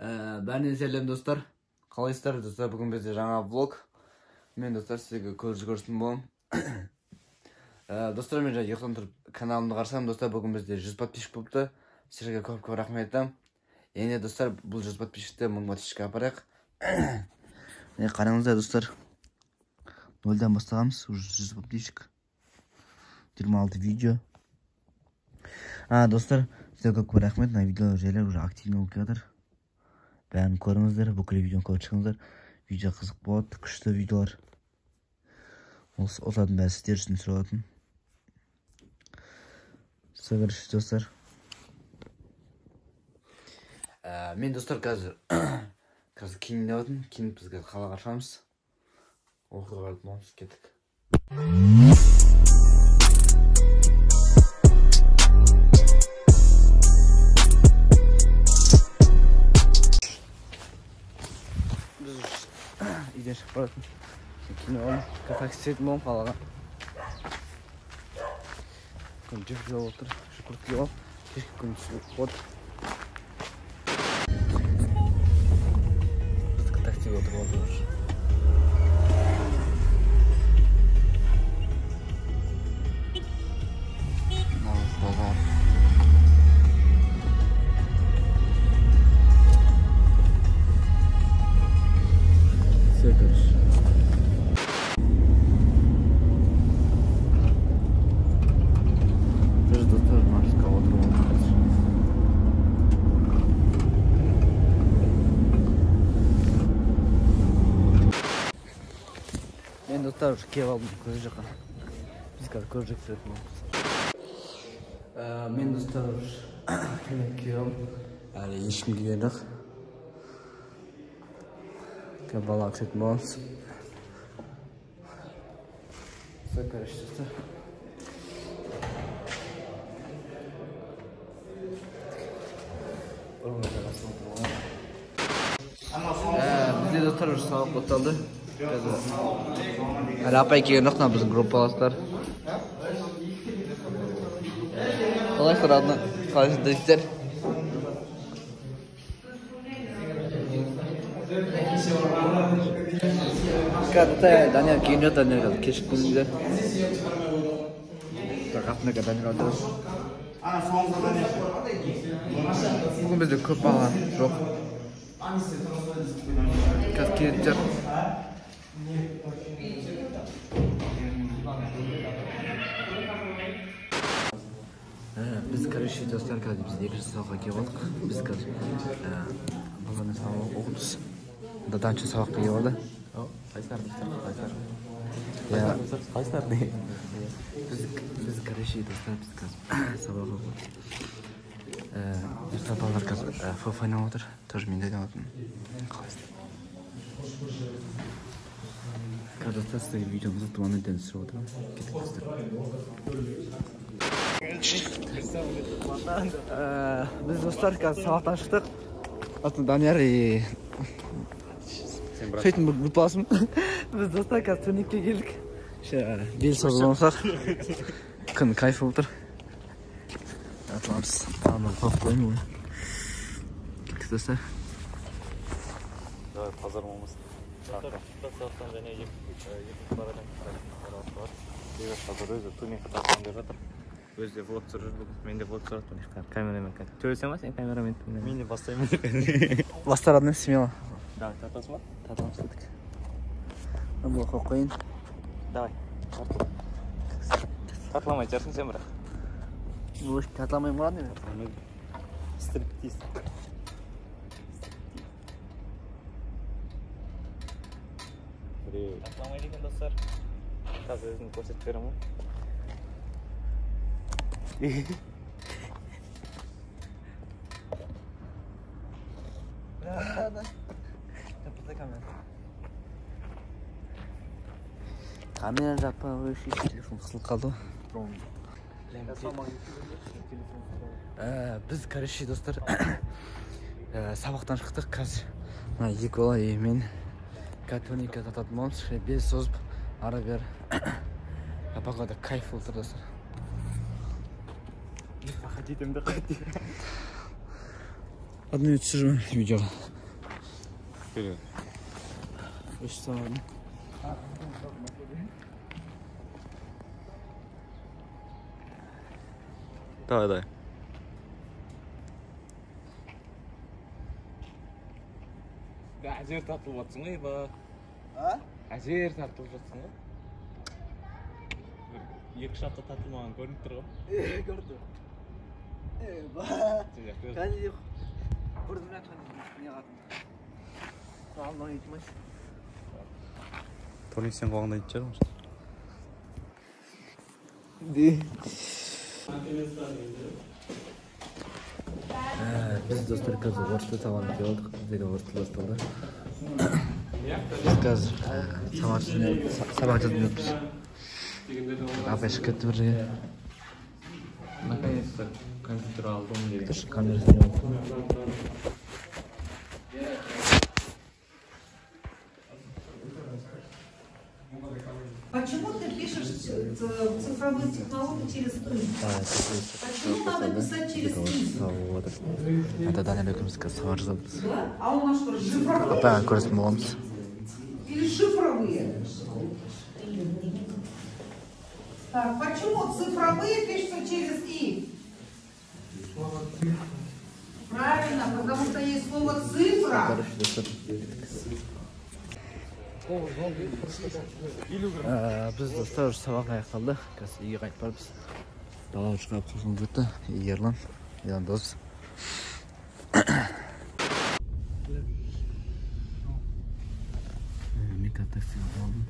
Бәрінен сәлем достар. Қалайсыздар достар? Бүгін бізде жаңа влог. Мен достар сізге көрсететін боламын. Достар, мен ұйықтан тұрып каналымды қарасам, достар, бүгін бізде 100 подписчик болыпты. Сіздерге көп рахмет айтамын. Енді достар, бұл 100 подписчикті 1000 подписчикке апарайық. Міне қараңыздар достар. 0-дан бастағанбыз, уже 100 подписчик. 26 видео. Достар, сіздерге көп рахмет. Мына видеолар жайлар уже активный болып жатыр. Бәрін көріңіздер, бүкіл видеоны көріп шығыңыздар. Видео қызық болады, күшті видеолар. Осылардың бәрі сіздер үшін түсірілетін. Сіздер достар. Мен достар қазір киініп отырмын. Киініп бізге қалаға шығамыз. Оқуға барып боламыз, кеттік. Үйден шығып баратын. Кейін оған такси істейтін болым қалаға. Күн жүк жол отыр. Шүкірт жол. Кешкі күн түсіп болды. Біздікі таксиге отырып отырмыз. Базар. Мен достар келіп алдым көз жаққа. Біз қазір көз жақ түсіретін боламыз. Мен достар келіп алдым. Әлі ешкім келген жоқ. Қазір балаға түсіретін боламыз. Все, короче, достар. Бізде достар уже сабақ басталды. Әлі апай келген жоқ, біздің группаластар. Қалайсыздар адына? Қалайсыздар? Қазір Данияр келген жоқ, Данияр қазір кешіп келдіңдер. Қасында қазір Данияр отырыз. Бүгін бізде көп бала жоқ. Қазір келетін жоқ. Біз короче достар қазір біз екінші сабаққа келіп алдық. Біз қазір баламен сабақ оқымыз. Даданшы сабаққа келіп алды. Қайсар достар, қайсар. Қайсар не? Біз короче достар біз қазір сабақ оқымыз. Достар балалар қазір фоф ойнап отыр. Тоже мен де ойнап отырмын. Қалайсыздар? Қазір достар сіздерге видеомызды туаннан түсіріп отырмын. Кеттік достар. Біз достар қазір сабақтан шықтық. Атын Данияр и сөйтін бір группаласым. Біз достар қазір турникке келдік. Бел созылмасақ. Күн кайф болып тұр. Атыламыз. Тамам қоқ қоймын. Кеттік достар. Давай пазармамыз. Сақтан және екі барадан қарап бар. Бейбет қазір өзі турникқа тартқан деп жатыр. Өзде влог түсіріп жүрдік. Мен де влог түсіріп тұрмын. Камерамен кәді. Төлесем ба сен камерамен? Мен де бастаймын. Бастар адына смело. Давай, тартасың ба? Тартамыз кеттік. Бұл қоқ қойын. Давай, тартламай жарсың сен бірақ. Бұл үшін тартламайым қалады не? Стриптиз. Тартламайды екен достар. Қазір өзін көрсетіп берем ғой. Камера жаппа, телефон қысылып қалды. Біз короче достар сабақтан шықтық қазір. Екі бала мен турникке тататын боламыз. Бел созып ары бер. Погода кайф болып тұр достар. Хотите, да хотите. Одну и ту же видео. Buyurun. 3 saat. Давай. Әжер тартылып жатсың ғой, ба. Әжер тартылып жатсың ғой. Екі шапта тартылмаған көрініп тұр ғой. Gördüm. Bak. Görüyorum. Kendi yok. Gördüm lan kendi. Ne yaptın? Allah'ın hikmet. Тони сен қоғанда ит шығар Biz dostlar қазір орысты табан кеп алдық. Біздегі орыс тілі басталды. Biz қазір сабақ жазып жатырмыз. Апай шығып кетті бір жерге. Наконец-то компьютер алдым деген. Тұр камерасын жауып. Почему ты пишешь цифровые технологии через «ты»? Почему надо писать через «ты»? Это Даня Лекомская сабақ жазамыз. Да? А у нас что, шифровые? Апайға көрсетіп боламыз. Или шифровые? Так, почему цифровые пишутся через «и»? Правильно, потому что есть слово «цифра». Короче, достар. Biz dostlar sabah аяқталды. Қазір үйге қайтып бармыз. Далаға шығып қалғым кетті. Ерлан дос. Мен таксиға алдым.